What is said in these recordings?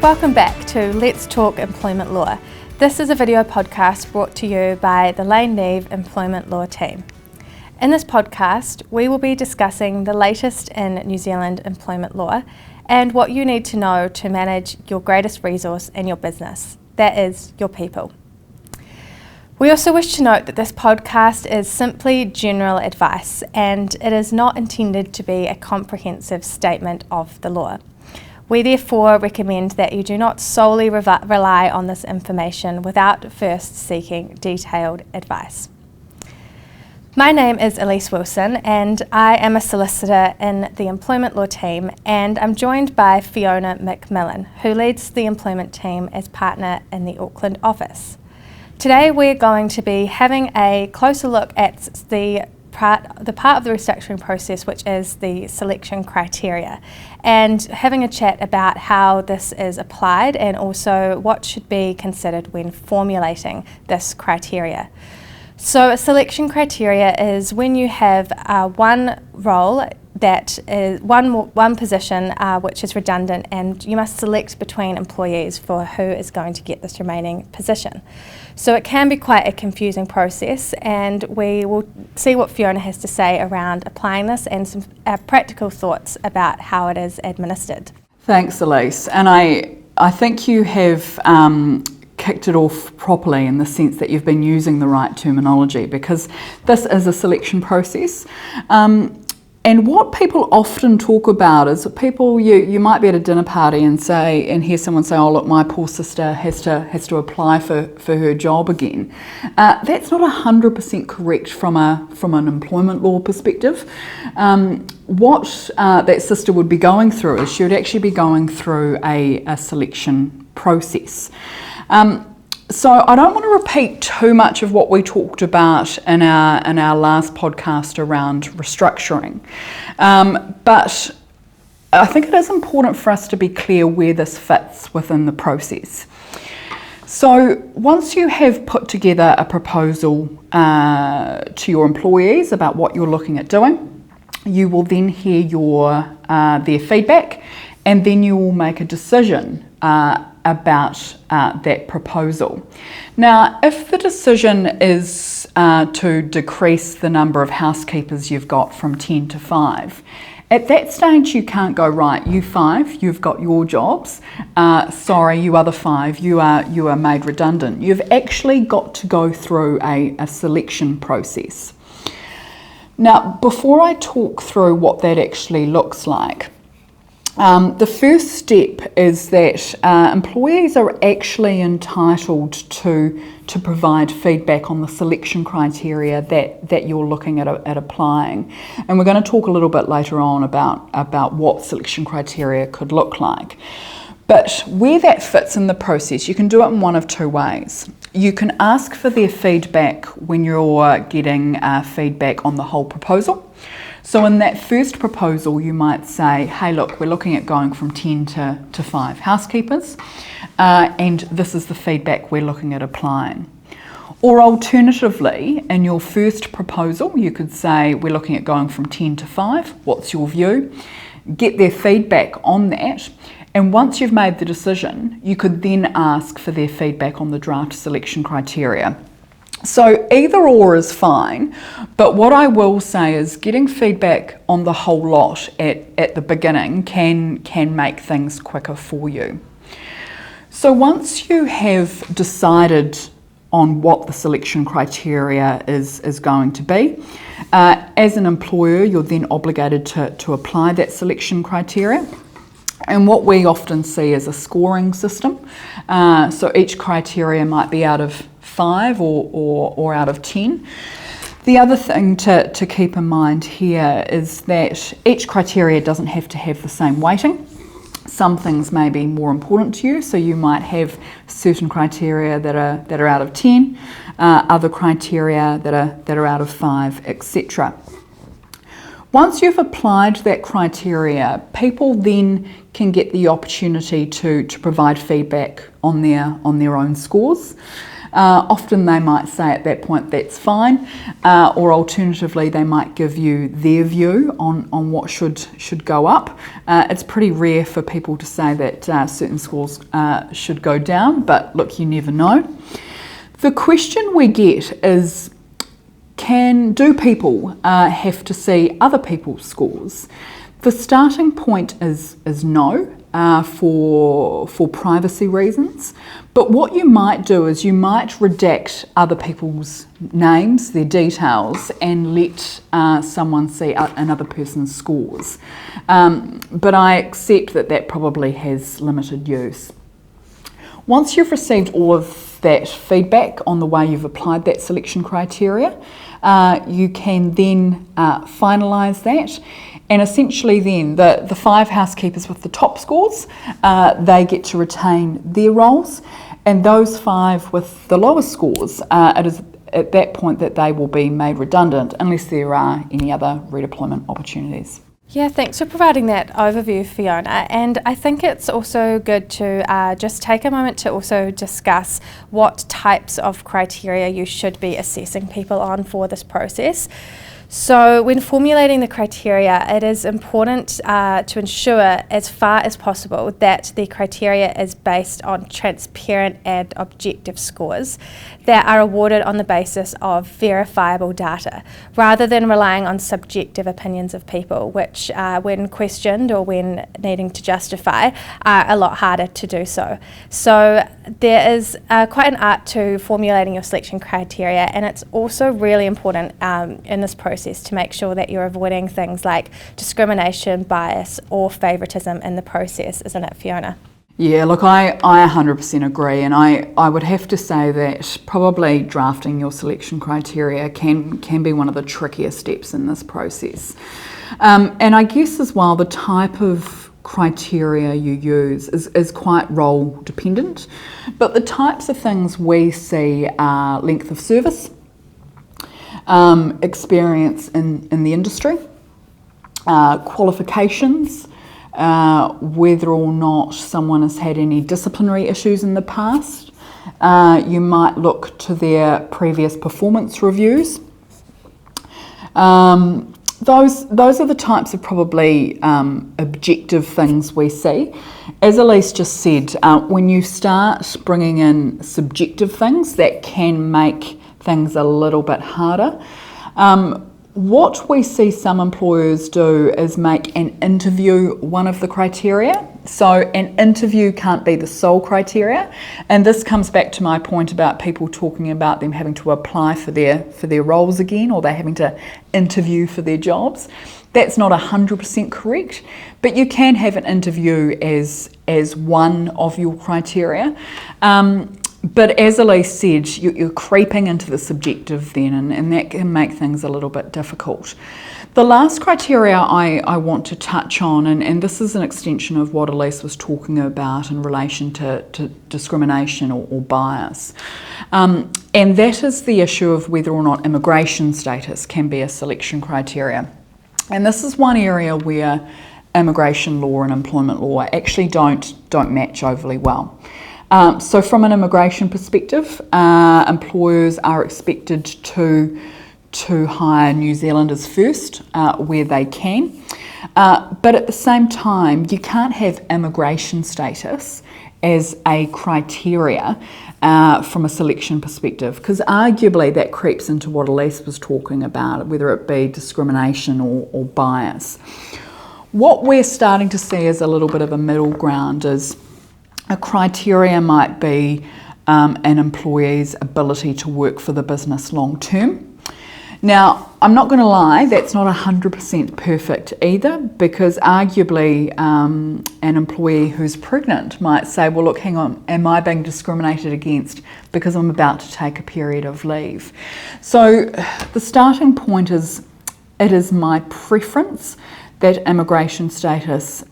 Welcome back to Let's Talk Employment Law. This is a video podcast brought to you by the Neave Employment Law team. In this podcast, we will be discussing the latest in New Zealand employment law and what you need to know to manage your greatest resource in your business, that is, your people. We also wish to note that this podcast is simply general advice and it is not intended to be a comprehensive statement of the law. We therefore recommend that you do not solely rely on this information without first seeking detailed advice. My name is Elise.Wilson and I am a solicitor in the employment law team, and I'm joined by Fiona.mcmillan, who leads the employment team as partner in the Auckland office. Today we're going to be having a closer look at the part of the restructuring process, which is the selection criteria, and having a chat about how this is applied and also what should be considered when formulating this criteria. So a selection criteria is when you have one role that is one position which is redundant, and you must select between employees for who is going to get this remaining position. So it can be quite a confusing process, and we will see what Fiona has to say around applying this and some practical thoughts about how it is administered. Thanks, Elise. And I think you have kicked it off properly in the sense that you've been using the right terminology, because this is a selection process. And what people often talk about is people, you might be at a dinner party and hear someone say, "Oh look, my poor sister has to apply for her job again." That's not 100% correct from an employment law perspective. What that sister would be going through is she would actually be going through a selection process. So I don't want to repeat too much of what we talked about in our last podcast around restructuring, but I think it is important for us to be clear where this fits within the process. So once you have put together a proposal to your employees about what you're looking at doing, you will then hear their feedback, and then you will make a decision about that proposal. Now, if the decision is to decrease the number of housekeepers you've got from 10 to 5, at that stage you can't go, "Right, you 5, you've got your jobs. Sorry, you other 5, you are made redundant." You've actually got to go through a selection process. Now, before I talk through what that actually looks like, the first step is that employees are actually entitled to provide feedback on the selection criteria that you're looking at applying. And we're going to talk a little bit later on about what selection criteria could look like. But where that fits in the process, you can do it in one of two ways. You can ask for their feedback when you're getting feedback on the whole proposal. So in that first proposal, you might say, "Hey, look, we're looking at going from 10 to 5 housekeepers, and this is the feedback we're looking at applying." Or alternatively, in your first proposal, you could say, "We're looking at going from 10 to 5, what's your view?" Get their feedback on that, and once you've made the decision, you could then ask for their feedback on the draft selection criteria. So either or is fine, but what I will say is getting feedback on the whole lot at the beginning can make things quicker for you. So once you have decided on what the selection criteria is going to be, as an employer, you're then obligated to apply that selection criteria. And what we often see is a scoring system. So each criteria might be out of 5 or out of 10. The other thing to keep in mind here is that each criteria doesn't have to have the same weighting. Some things may be more important to you, so you might have certain criteria that are out of 10, other criteria that are out of 5, etc. Once you've applied that criteria, people then can get the opportunity to provide feedback on their own scores. Often they might say at that point that's fine, or alternatively they might give you their view on what should go up. It's pretty rare for people to say that certain scores should go down, but look, you never know. The question we get is, do people have to see other people's scores? The starting point is no, for privacy reasons. But what you might do is you might redact other people's names, their details, and let someone see another person's scores. But I accept that probably has limited use. Once you've received all of that feedback on the way you've applied that selection criteria, you can then finalise that, and essentially then the 5 housekeepers with the top scores, they get to retain their roles, and those 5 with the lowest scores, it is at that point that they will be made redundant unless there are any other redeployment opportunities. Yeah, thanks for providing that overview, Fiona. And I think it's also good to just take a moment to also discuss what types of criteria you should be assessing people on for this process. So when formulating the criteria, it is important to ensure as far as possible that the criteria is based on transparent and objective scores that are awarded on the basis of verifiable data, rather than relying on subjective opinions of people, which when questioned or when needing to justify are a lot harder to do so. So there is quite an art to formulating your selection criteria, and it's also really important in this process to make sure that you're avoiding things like discrimination, bias or favouritism in the process, isn't it, Fiona? Yeah, look, I 100% agree, and I would have to say that probably drafting your selection criteria can be one of the trickier steps in this process. And I guess as well, the type of criteria you use is quite role dependent, but the types of things we see are length of service, experience in the industry, qualifications, whether or not someone has had any disciplinary issues in the past. You might look to their previous performance reviews. Those are the types of probably objective things we see. As Elise just said, when you start bringing in subjective things, that can make things a little bit harder. What we see some employers do is make an interview one of the criteria. So an interview can't be the sole criteria, and this comes back to my point about people talking about them having to apply for their roles again, or they're having to interview for their jobs. That's not 100% correct, but you can have an interview as one of your criteria. But as Elise said, you're creeping into the subjective then, and that can make things a little bit difficult. The last criteria I want to touch on, and this is an extension of what Elise was talking about in relation to discrimination or bias, and that is the issue of whether or not immigration status can be a selection criteria. And this is one area where immigration law and employment law actually don't match overly well. So from an immigration perspective, employers are expected to hire New Zealanders first where they can. But at the same time, you can't have immigration status as a criteria from a selection perspective, because arguably that creeps into what Elise was talking about, whether it be discrimination or bias. What we're starting to see as a little bit of a middle ground is a criteria might be an employee's ability to work for the business long term. Now, I'm not going to lie, that's not 100% perfect either, because arguably an employee who's pregnant might say, well, look, hang on, am I being discriminated against because I'm about to take a period of leave? So the starting point is, it is my preference that immigration status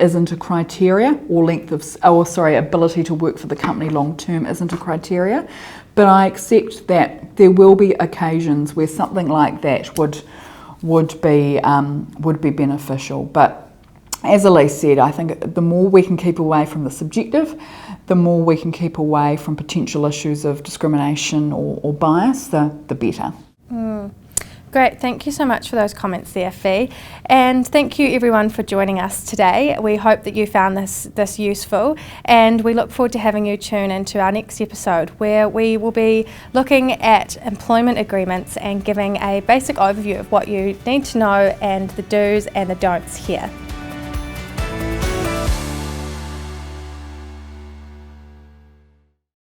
isn't a criteria, or ability to work for the company long term isn't a criteria. But I accept that there will be occasions where something like that would be beneficial. But as Elise said, I think the more we can keep away from the subjective, the more we can keep away from potential issues of discrimination or bias, the better. Great, thank you so much for those comments there, Fee. And thank you everyone for joining us today. We hope that you found this useful, and we look forward to having you tune into our next episode, where we will be looking at employment agreements and giving a basic overview of what you need to know and the do's and the don'ts here.